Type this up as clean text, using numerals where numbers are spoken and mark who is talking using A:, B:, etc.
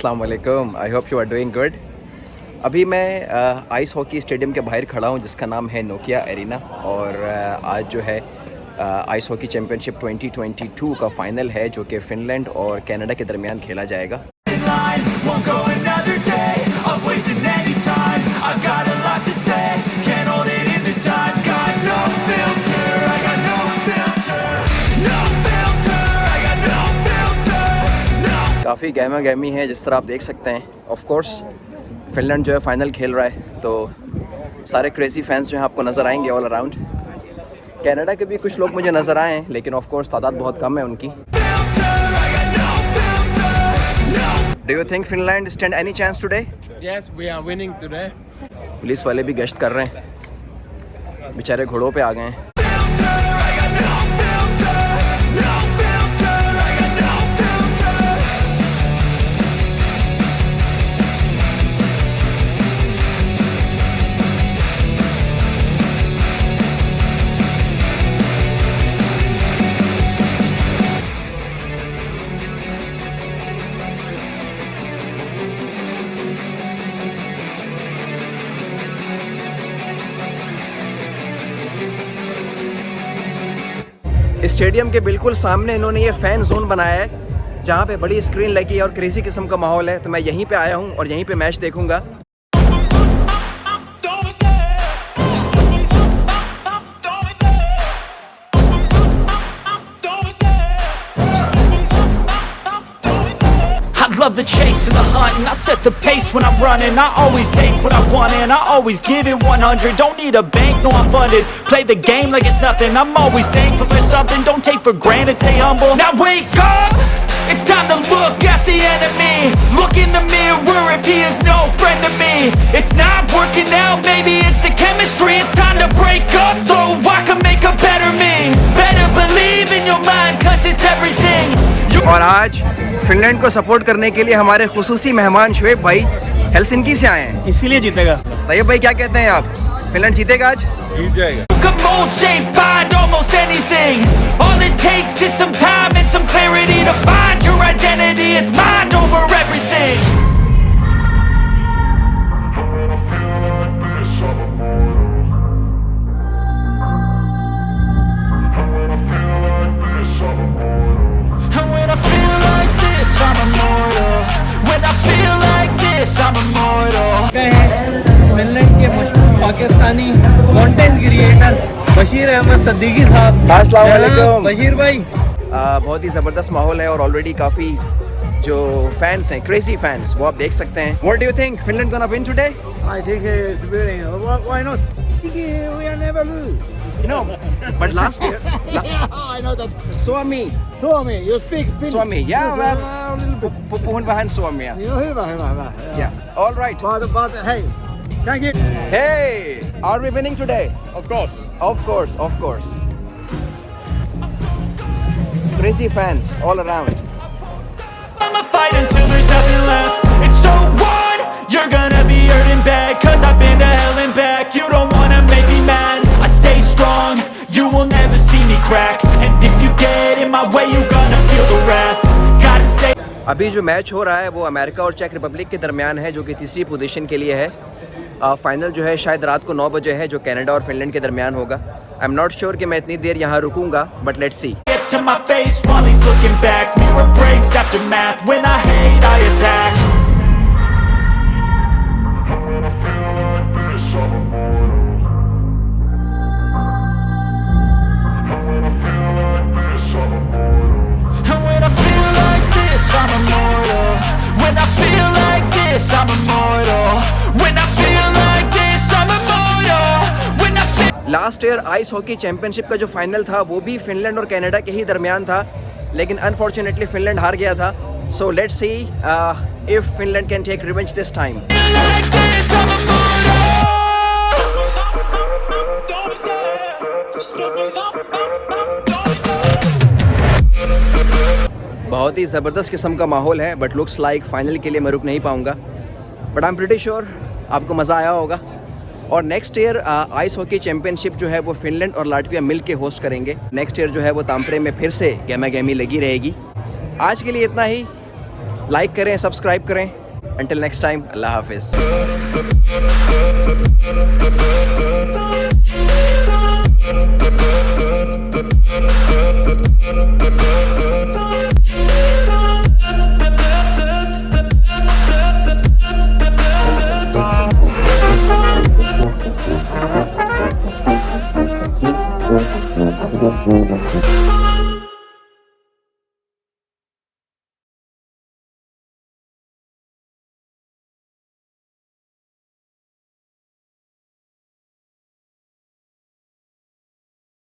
A: अस्सलाम वालेकुम, I hope you are doing good. अभी मैं आइस हॉकी स्टेडियम के बाहर खड़ा हूँ जिसका नाम है नोकिया एरिना और आज जो है आइस हॉकी चैम्पियनशिप 2022 का फ़ाइनल है जो कि फ़िनलैंड और कनाडा के दरमियान खेला जाएगा। काफ़ी गहमा गहमी है जिस तरह आप देख सकते हैं। ऑफ कोर्स फ़िनलैंड जो है फ़ाइनल खेल रहा है तो सारे क्रेज़ी फैंस जो हैं आपको नज़र आएंगे ऑल अराउंड। कनाडा के भी कुछ लोग मुझे नज़र आए हैं लेकिन ऑफ कोर्स तादाद बहुत कम है उनकी। Do you think Finland stand any chance today?
B: Yes, we are winning today.
A: Police वाले भी गश्त कर रहे हैं, बेचारे घोड़ों पे आ गए हैं। स्टेडियम के बिल्कुल सामने इन्होंने ये फ़ैन जोन बनाया है जहाँ पे बड़ी स्क्रीन लगी है और क्रेज़ी किस्म का माहौल है, तो मैं यहीं पे आया हूँ और यहीं पे मैच देखूँगा।
C: Love the chase and the hunt, and I set the pace when I'm running. I always take what I want and I always give it 100. Don't need a bank, no I'm funded. Play the game like it's nothing. I'm always thankful for something. Don't take for granted, stay humble. Now wake up, it's time to look at the enemy. Look in the mirror if he is no friend to me. It's not working out, maybe it's the chemistry. It's time to break up so I can make a better me. Better believe in your mind cause it's everything.
A: और आज Finland को support करने के लिए हमारे खुसूसी मेहमान शुएब भाई Helsinki से आए हैं।
D: इसीलिए जीतेगा।
A: तैयब भाई क्या कहते हैं आप, फिनलैंड जीतेगा आज?
D: जीत जाएगा।
C: Mold, shape, find almost anything. All it takes is some time and some clarity to find your identity. It's mind over everything. And when I feel like this, I'm immortal. When I feel like this, I'm immortal.
B: Finland के मशहूर Pakistani content creator Bashir Ahmad Siddiqui साहब।
A: अस्सलाम वालेकुम
B: बशीर भाई।
A: बहुत ही ज़बरदस्त माहौल है और ऑलरेडी काफ़ी जो फैंस हैं, क्रेजी फैंस, वो आप देख सकते हैं। What do you think? Finland gonna win today?
D: I think it's winning. Why not? We are never lose.
A: You know, but last year,
D: I know that.
A: Suomi,
D: You speak Finnish.
A: Suomi, yeah, well,
D: A little bit.
A: puhun vähän suomea.
D: Hyvä.
A: Yeah, all right.
D: But hey, thank you.
A: Hey, are we winning today?
D: Of course.
A: Of course. Crazy fans all around.
C: I'ma fight until there's nothing left. It's so what? You're gonna be hurting bad cause I've been to hell and back. You don't wanna make me mad. I stay strong. You will never see me crack. And if you get in my way, you're gonna feel the wrath. Gotta say.
A: अभी जो match हो रहा है वो America और check Republic के दरमियान है जो कि तीसरी पोजीशन के लिए है। फाइनल जो है शायद रात को 9 बजे है जो कनाडा और फिनलैंड के दरमियान होगा। आई एम नॉट श्योर कि मैं इतनी देर यहाँ रुकूंगा, but let's see.
C: To my face while he's looking back. Mirror breaks after math. When I hate, I attack. And when I feel like this, I'm immortal. When I feel like this, I'm immortal. When I feel like this, I'm immortal. When I feel
A: last year ice hockey championship का जो final था वो भी Finland और Canada के ही दरमियान था, लेकिन अनफॉर्चुनेटली फिनलैंड हार गया था। So let's see if Finland can take revenge this time.
C: like this, I'm immortal.
A: बहुत ही ज़बरदस्त किस्म का माहौल है, बट लुक्स लाइक फाइनल के लिए मैं रुक नहीं पाऊँगा, but I am pretty sure आपको मज़ा आया होगा। और next year ice hockey championship जो है वो फिनलैंड और लाटविया मिल के होस्ट करेंगे। नेक्स्ट ईयर जो है वो ताम्परे में फिर से गहमा गहमी लगी रहेगी। आज के लिए इतना ही। लाइक करें, सब्सक्राइब करें। अंटिल नेक्स्ट टाइम, अल्लाह हाफिज़।
E: Thank you.